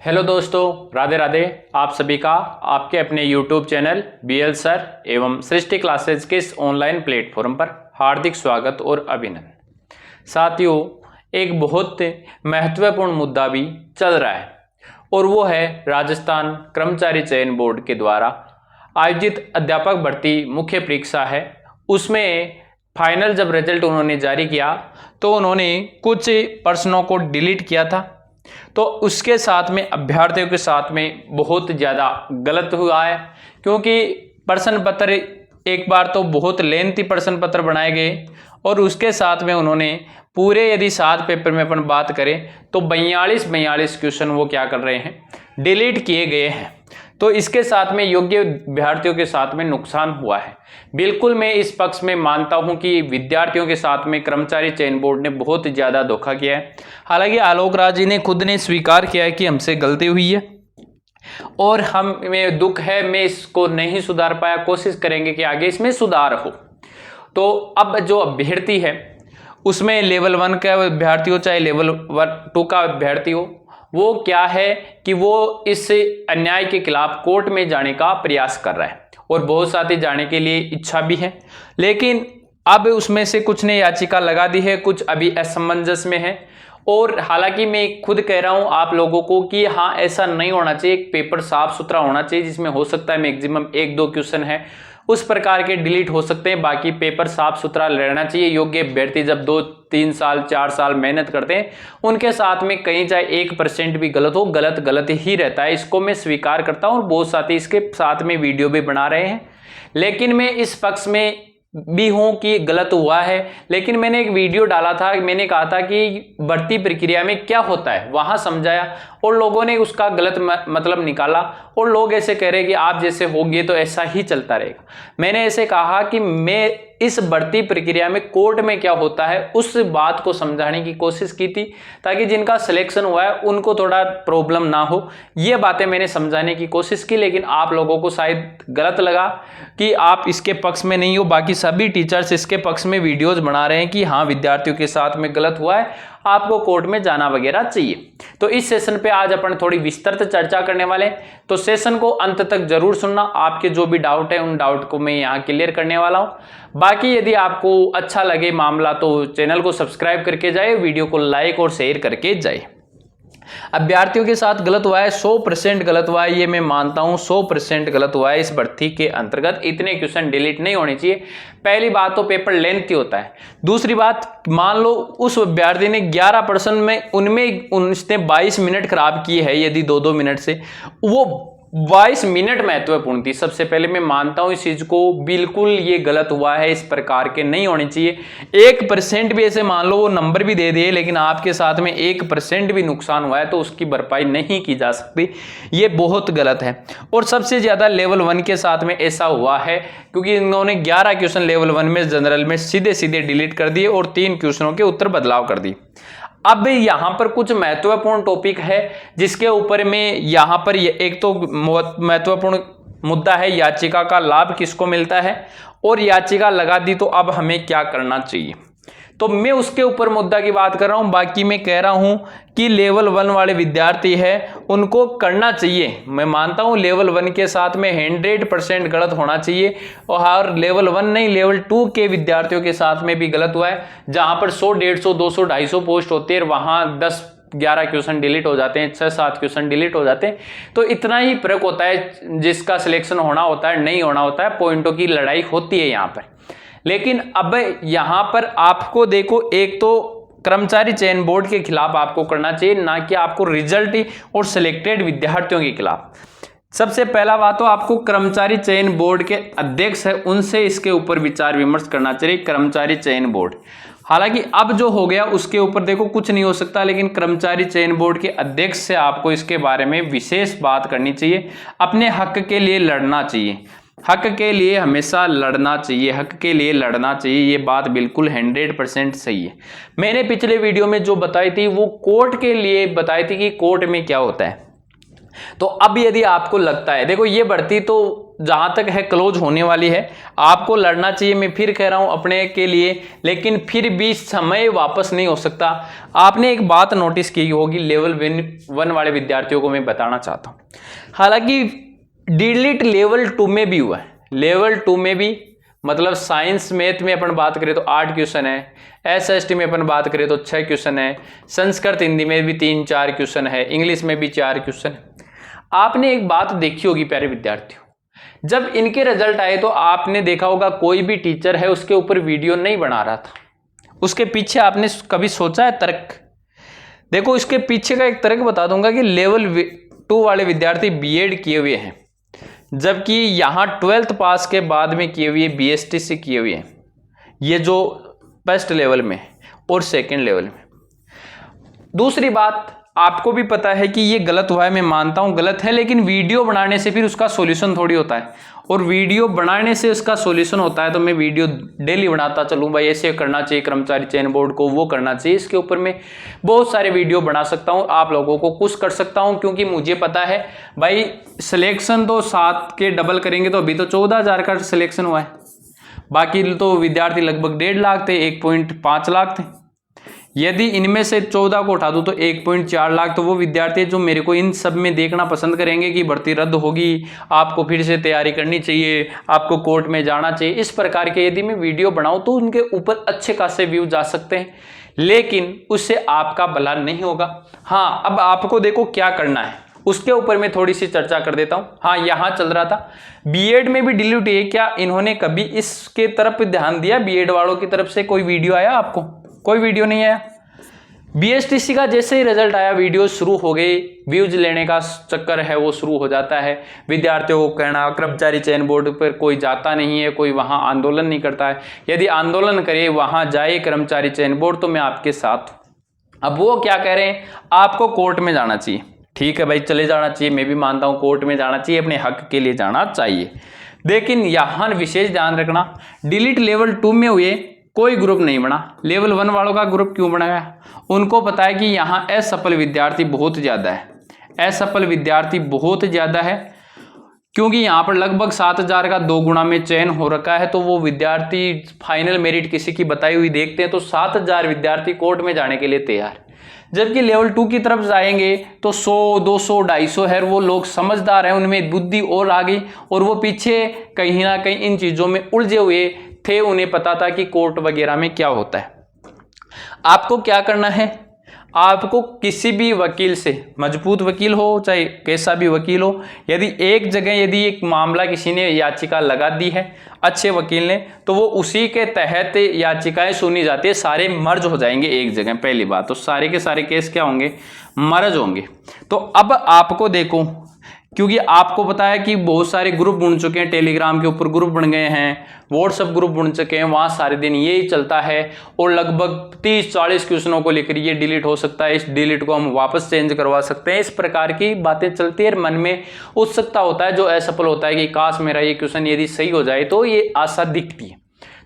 Hello दोस्तों, राधे राधे। आप सभी का आपके अपने YouTube चैनल BL सर एवं सृष्टि क्लासेज के इस ऑनलाइन प्लेटफॉर्म पर हार्दिक स्वागत और अभिनंदन। साथियों, एक बहुत महत्वपूर्ण मुद्दा भी चल रहा है और वो है राजस्थान कर्मचारी चयन बोर्ड के द्वारा आयोजित अध्यापक भर्ती मुख्य परीक्षा है। उसमें फाइनल जब रिजल्ट उन्होंने जारी किया तो उन्होंने कुछ प्रश्नों को डिलीट किया था, तो उसके साथ में अभ्यर्थियों के साथ में बहुत ज़्यादा गलत हुआ है। क्योंकि प्रश्न पत्र एक बार तो बहुत लेंथी प्रश्न पत्र बनाए गए और उसके साथ में उन्होंने पूरे यदि 7 पेपर में अपन बात करें तो 42 क्वेश्चन वो क्या कर रहे हैं, डिलीट किए गए हैं। तो इसके साथ में योग्य विद्यार्थियों के साथ में नुकसान हुआ है। बिल्कुल मैं इस पक्ष में मानता हूं कि विद्यार्थियों के साथ में कर्मचारी चयन बोर्ड ने बहुत ज़्यादा धोखा किया है। हालांकि आलोक राज जी ने खुद ने स्वीकार किया है कि हमसे गलती हुई है और हमें दुख है, मैं इसको नहीं सुधार पाया, कोशिश करेंगे कि आगे इसमें सुधार हो। तो अब जो अभ्यर्थी है उसमें लेवल 1 का अभ्यर्थी हो चाहे लेवल 2 का अभ्यर्थी हो, वो क्या है कि वो इस अन्याय के खिलाफ कोर्ट में जाने का प्रयास कर रहा है और बहुत साथी जाने के लिए इच्छा भी है। लेकिन अब उसमें से कुछ ने याचिका लगा दी है, कुछ अभी असमंजस में है। और हालांकि मैं खुद कह रहा हूं आप लोगों को कि हाँ, ऐसा नहीं होना चाहिए। एक पेपर साफ सुथरा होना चाहिए जिसमें हो सकता है मैक्सिमम 1-2 क्वेश्चन है उस प्रकार के डिलीट हो सकते हैं, बाकी पेपर साफ सुथरा रहना चाहिए। योग्य अभ्यर्थी जब 2-3 साल 4 साल मेहनत करते हैं उनके साथ में कहीं चाहे 1% भी गलत हो, गलत ही रहता है। इसको मैं स्वीकार करता हूं और बहुत साथी इसके साथ में वीडियो भी बना रहे हैं। लेकिन मैं इस पक्ष में भी हूं कि गलत हुआ है। लेकिन मैंने एक वीडियो डाला था, मैंने कहा था कि भर्ती प्रक्रिया में क्या होता है वहां समझाया और लोगों ने उसका गलत मतलब निकाला और लोग ऐसे कह रहे कि आप जैसे होंगे तो ऐसा ही चलता रहेगा। मैंने ऐसे कहा कि मैं इस भर्ती प्रक्रिया में कोर्ट में क्या होता है उस बात को समझाने की कोशिश की थी ताकि जिनका सिलेक्शन हुआ है उनको थोड़ा प्रॉब्लम ना हो। ये बातें मैंने समझाने की कोशिश की, लेकिन आप लोगों को शायद गलत लगा कि आप इसके पक्ष में नहीं हो। बाकी सभी टीचर्स इसके पक्ष में वीडियोज बना रहे हैं कि हाँ, विद्यार्थियों के साथ में गलत हुआ है, आपको कोर्ट में जाना वगैरह चाहिए। तो इस सेशन पे आज अपन थोड़ी विस्तृत चर्चा करने वाले हैं, तो सेशन को अंत तक जरूर सुनना। आपके जो भी डाउट है उन डाउट को मैं यहाँ क्लियर करने वाला हूँ। बाकी यदि आपको अच्छा लगे मामला तो चैनल को सब्सक्राइब करके जाए, वीडियो को लाइक और शेयर करके जाए। अभ्यर्थियों के साथ गलत हुआ है, 100% गलत हुआ है, ये मैं मानता हूं 100% गलत हुआ है। इस भर्ती के अंतर्गत इतने क्वेश्चन डिलीट नहीं होने चाहिए। पहली बात तो पेपर लेंथी होता है। दूसरी बात, मान लो उस अभ्यर्थी ने 11 प्रश्न में उनमें उसने 22 मिनट खराब किए हैं, यदि 2-2 मिनट से, वो 22 मिनट महत्वपूर्ण थी। सबसे पहले मैं मानता हूं इस चीज को, बिल्कुल ये गलत हुआ है, इस प्रकार के नहीं होने चाहिए। 1% भी ऐसे मान लो वो नंबर भी दे दिए लेकिन आपके साथ में 1% भी नुकसान हुआ है तो उसकी भरपाई नहीं की जा सकती, ये बहुत गलत है। और सबसे ज्यादा लेवल 1 के साथ में ऐसा हुआ है क्योंकि इन्होंने 11 क्वेश्चन लेवल 1 में जनरल में सीधे डिलीट कर दिए और 3 क्वेश्चनों के उत्तर बदलाव कर दिए। अब यहां पर कुछ महत्वपूर्ण टॉपिक है जिसके ऊपर में यहां पर एक तो महत्वपूर्ण मुद्दा है याचिका का लाभ किसको मिलता है और याचिका लगा दी तो अब हमें क्या करना चाहिए, तो मैं उसके ऊपर मुद्दा की बात कर रहा हूं। बाकी मैं कह रहा हूं कि लेवल 1 वाले विद्यार्थी है उनको करना चाहिए। मैं मानता हूं लेवल 1 के साथ में 100% गलत होना चाहिए और लेवल 1 नहीं लेवल 2 के विद्यार्थियों के साथ में भी गलत हुआ है। जहां पर 100, 150, 200, 250 पोस्ट होती है वहां 10-11 क्वेश्चन डिलीट हो जाते हैं, 6-7 क्वेश्चन डिलीट हो जाते हैं। तो इतना ही फर्क होता है, जिसका सिलेक्शन होना होता है नहीं होना होता है, पॉइंटों की लड़ाई होती है यहाँ पर। लेकिन अब यहां पर आपको देखो, एक तो कर्मचारी चयन बोर्ड के खिलाफ आपको करना चाहिए, ना कि आपको रिजल्ट और सिलेक्टेड विद्यार्थियों के खिलाफ। सबसे पहला बात तो आपको कर्मचारी चयन बोर्ड के अध्यक्ष है उनसे इसके ऊपर विचार विमर्श करना चाहिए। कर्मचारी चयन बोर्ड, हालांकि अब जो हो गया उसके ऊपर देखो कुछ नहीं हो सकता, लेकिन कर्मचारी चयन बोर्ड के अध्यक्ष से आपको इसके बारे में विशेष बात करनी चाहिए। अपने हक के लिए लड़ना चाहिए, हक के लिए हमेशा लड़ना चाहिए, हक के लिए लड़ना चाहिए, ये बात बिल्कुल 100% सही है। मैंने पिछले वीडियो में जो बताई थी वो कोर्ट के लिए बताई थी कि कोर्ट में क्या होता है। तो अब यदि आपको लगता है, देखो ये भर्ती तो जहां तक है क्लोज होने वाली है। आपको लड़ना चाहिए, मैं फिर कह रहा हूं अपने के लिए, लेकिन फिर भी समय वापस नहीं हो सकता। आपने एक बात नोटिस की होगी, लेवल 1 वाले विद्यार्थियों को मैं बताना चाहता हूं, हालांकि डिलीट लेवल 2 में भी हुआ है। लेवल 2 में भी मतलब साइंस मैथ में अपन बात करें तो 8 क्वेश्चन है, SST में अपन बात करें तो 6 क्वेश्चन है, संस्कृत हिंदी में भी 3-4 क्वेश्चन है, इंग्लिश में भी 4 क्वेश्चन है। आपने एक बात देखी होगी प्यारे विद्यार्थियों, जब इनके रिजल्ट आए तो आपने देखा होगा कोई भी टीचर है उसके ऊपर वीडियो नहीं बना रहा था। उसके पीछे आपने कभी सोचा है तर्क? देखो इसके पीछे का एक तर्क बता दूंगा कि लेवल 2 वाले विद्यार्थी बीएड किए हुए हैं, जबकि यहां 12th पास के बाद में किए हुए BST से किए हुए हैं, ये जो फर्स्ट लेवल में और सेकंड लेवल में। दूसरी बात, आपको भी पता है कि ये गलत हुआ है, मैं मानता हूं गलत है, लेकिन वीडियो बनाने से फिर उसका सॉल्यूशन थोड़ी होता है, और वीडियो बनाने से उसका सॉल्यूशन होता है तो मैं वीडियो डेली बनाता चलूं, भाई ऐसे करना चाहिए कर्मचारी चयन बोर्ड को, वो करना चाहिए, इसके ऊपर मैं बहुत सारे वीडियो बना सकता हूं, आप लोगों को खुश कर सकता हूं, क्योंकि मुझे पता है भाई सिलेक्शन तो 7 के डबल करेंगे तो अभी तो 14,000 का सिलेक्शन हुआ है, बाकी तो विद्यार्थी लगभग 1.5 लाख थे, 1.5 लाख थे। यदि इनमें से 14 को उठा दूं तो 1.4 लाख तो वो विद्यार्थी जो मेरे को इन सब में देखना पसंद करेंगे कि भर्ती रद्द होगी, आपको फिर से तैयारी करनी चाहिए, आपको कोर्ट में जाना चाहिए, इस प्रकार के यदि मैं वीडियो बनाऊं तो उनके ऊपर अच्छे खासे व्यू जा सकते हैं, लेकिन उससे आपका भला नहीं होगा। हाँ, अब आपको देखो क्या करना है, उसके ऊपर मैं थोड़ी सी चर्चा कर देता हूं। हाँ, यहां चल रहा था बीएड में भी डिलीट है, क्या इन्होंने कभी इसके तरफ ध्यान दिया? बीएड वालों की तरफ से कोई वीडियो आया आपको? कोई वीडियो नहीं आया। BSTC का जैसे ही रिजल्ट आया वीडियो शुरू हो गई, व्यूज लेने का चक्कर है वो शुरू हो जाता है, विद्यार्थियों को कहना कर्मचारी चयन बोर्ड पर कोई जाता नहीं है, कोई वहां आंदोलन नहीं करता है, यदि आंदोलन करे वहां जाए कर्मचारी चयन बोर्ड तो मैं आपके साथ हूं। अब वो क्या कह रहे हैं, आपको कोर्ट में जाना चाहिए। ठीक है भाई, चले जाना चाहिए, मैं भी मानता हूं कोर्ट में जाना चाहिए, अपने हक के लिए जाना चाहिए, लेकिन यहां विशेष ध्यान रखना, डिलीट लेवल 2 में हुए कोई ग्रुप नहीं बना, लेवल 1 वालों का ग्रुप क्यों बना गया? उनको पता है कि यहाँ असफल विद्यार्थी बहुत ज्यादा है, असफल विद्यार्थी बहुत ज्यादा है, क्योंकि यहाँ पर लगभग 7,000 का 2 गुना में चयन हो रखा है, तो वो विद्यार्थी फाइनल मेरिट किसी की बताई हुई देखते हैं तो 7,000 विद्यार्थी कोर्ट में जाने के लिए तैयार, जबकि लेवल 2 की तरफ जाएंगे तो 100, 200, 250 है, वो लोग समझदार हैं, उनमें बुद्धि और आ गई, और वो पीछे कहीं ना कहीं इन चीजों में उलझे हुए थे, उन्हें पता था कि कोर्ट वगैरह में क्या होता है। आपको क्या करना है, आपको किसी भी वकील से, मजबूत वकील हो चाहे कैसा भी वकील हो, यदि एक जगह यदि एक मामला किसी ने याचिका लगा दी है अच्छे वकील ने, तो वो उसी के तहत याचिकाएं सुनी जाती है, सारे मर्ज हो जाएंगे एक जगह। पहली बात तो सारे के सारे केस क्या होंगे, मर्ज होंगे। तो अब आपको देखो, क्योंकि आपको पता है कि बहुत सारे ग्रुप बन चुके हैं, टेलीग्राम के ऊपर ग्रुप बन गए हैं, व्हाट्सएप ग्रुप बन चुके हैं, वहां सारे दिन यही चलता है, और लगभग 30-40 क्वेश्चनों को लेकर ये डिलीट हो सकता है, इस डिलीट को हम वापस चेंज करवा सकते हैं, इस प्रकार की बातें चलती है। मन में उत्सुकता होता है, जो असफल होता है कि काश मेरा ये क्वेश्चन यदि सही हो जाए, तो ये आशा दिखती है।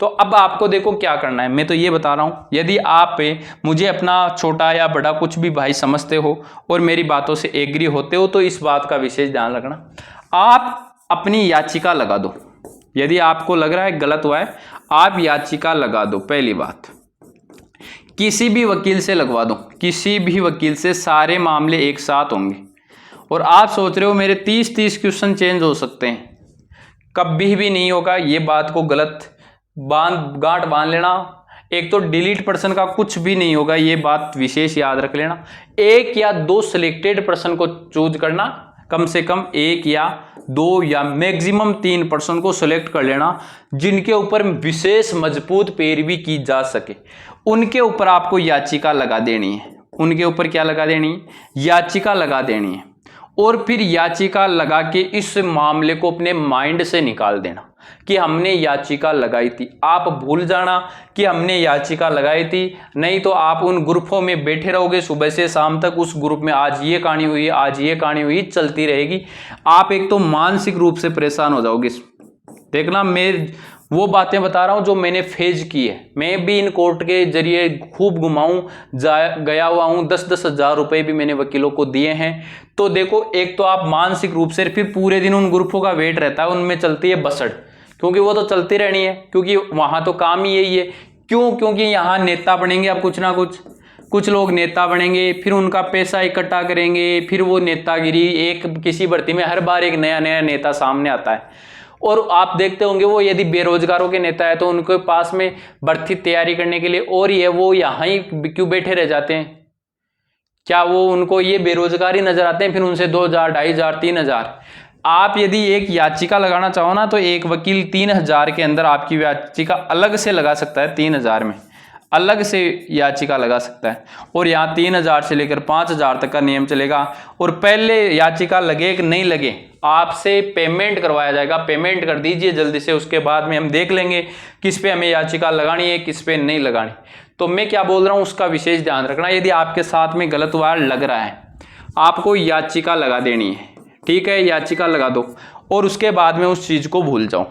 तो अब आपको देखो क्या करना है, मैं तो ये बता रहा हूं, यदि आप मुझे अपना छोटा या बड़ा कुछ भी भाई समझते हो और मेरी बातों से एग्री होते हो, तो इस बात का विशेष ध्यान रखना, आप अपनी याचिका लगा दो। यदि आपको लग रहा है गलत हुआ है, आप याचिका लगा दो। पहली बात, किसी भी वकील से लगवा दो, किसी भी वकील से, सारे मामले एक साथ होंगे। और आप सोच रहे हो मेरे 30 क्वेश्चन चेंज हो सकते हैं, कभी भी नहीं होगा, ये बात को गलत गांठ बांध लेना। एक तो डिलीट पर्सन का कुछ भी नहीं होगा, ये बात विशेष याद रख लेना। 1 या 2 सिलेक्टेड पर्सन को चूज करना, कम से कम 1 या 2 या मैक्सिमम 3 पर्सन को सिलेक्ट कर लेना, जिनके ऊपर विशेष मजबूत पैरवी की जा सके, उनके ऊपर आपको याचिका लगा देनी है। उनके ऊपर क्या लगा देनी है, याचिका लगा देनी है। और फिर याचिका लगा के इस मामले को अपने माइंड से निकाल देना कि हमने याचिका लगाई थी। आप भूल जाना कि हमने याचिका लगाई थी, नहीं तो आप उन ग्रुपों में बैठे रहोगे सुबह से शाम तक, उस ग्रुप में आज ये कहानी हुई, आज ये कहानी हुई, चलती रहेगी। आप एक तो मानसिक रूप से परेशान हो जाओगे। देखना, मैं वो बातें बता रहा हूं जो मैंने फेज की है। मैं भी इन कोर्ट के जरिए खूब घुमाऊं गया हुआ हूं, 10-10 हजार रुपए भी मैंने वकीलों को दिए हैं। तो देखो, एक तो आप मानसिक रूप से फिर पूरे दिन उन ग्रुपों का वेट रहता है, उनमें चलती है बसड़, क्योंकि वो तो चलती रहनी है, क्योंकि वहां तो काम ही यही है। क्यों? क्योंकि यहाँ नेता बनेंगे अब कुछ ना कुछ लोग नेता बनेंगे, फिर उनका पैसा इकट्ठा करेंगे, फिर वो नेतागिरी, एक किसी भर्ती में हर बार एक नया नया नेता सामने आता है। और आप देखते होंगे वो यदि बेरोजगारों के नेता है तो उनके पास में भर्ती तैयारी करने के लिए और ही है, वो यहाँ ही क्यों बैठे रह जाते हैं? क्या वो उनको ये बेरोजगारी नजर आते हैं? फिर उनसे 2,000, 2,500, 3,000। आप यदि एक याचिका लगाना चाहो ना, तो एक वकील 3,000 के अंदर आपकी याचिका अलग से लगा सकता है, 3,000 में अलग से याचिका लगा सकता है। और यहाँ 3,000 से लेकर 5,000 तक का नियम चलेगा। और पहले याचिका लगे कि नहीं लगे, आपसे पेमेंट करवाया जाएगा। पेमेंट कर दीजिए जल्दी से, उसके बाद में हम देख लेंगे किस पे हमें याचिका लगानी है, किस पे नहीं लगानी। तो मैं क्या बोल रहा हूँ उसका विशेष ध्यान रखना। यदि आपके साथ में गलत वार लग रहा है, आपको याचिका लगा देनी है, ठीक है? याचिका लगा दो और उसके बाद में उस चीज को भूल जाओ।